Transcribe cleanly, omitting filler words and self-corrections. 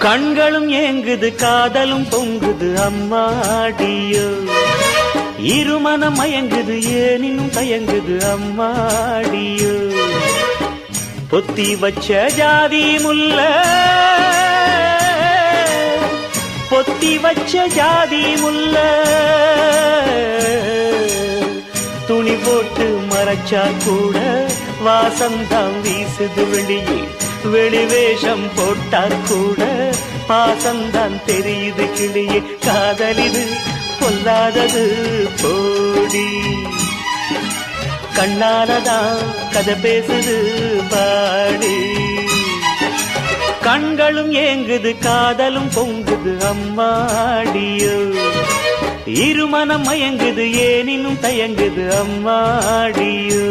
கண்களும் ஏங்குது காதலும் பொங்குது அம்மாடியோ இருமனம் மயங்குது ஏனினும் தயங்குது அம்மாடியோ பொத்தி வச்ச ஜாதி முல்ல பொத்தி வச்ச ஜாதி முல்ல துணி போட்டு மறைச்சா கூட வாசம்தான் வீசுது வெளியே வெளிவேஷம் போட்டா கூட பாசம்தான் தெரியுது கிளியே காதலிது பொல்லாதது போடி கண்ணாலதான் கதை பேசுது பாடி கண்களும் ஏங்குது காதலும் பொங்குது அம்மாடியோ இருமனம் மயங்குது ஏனினும் தயங்குது அம்மாடியோ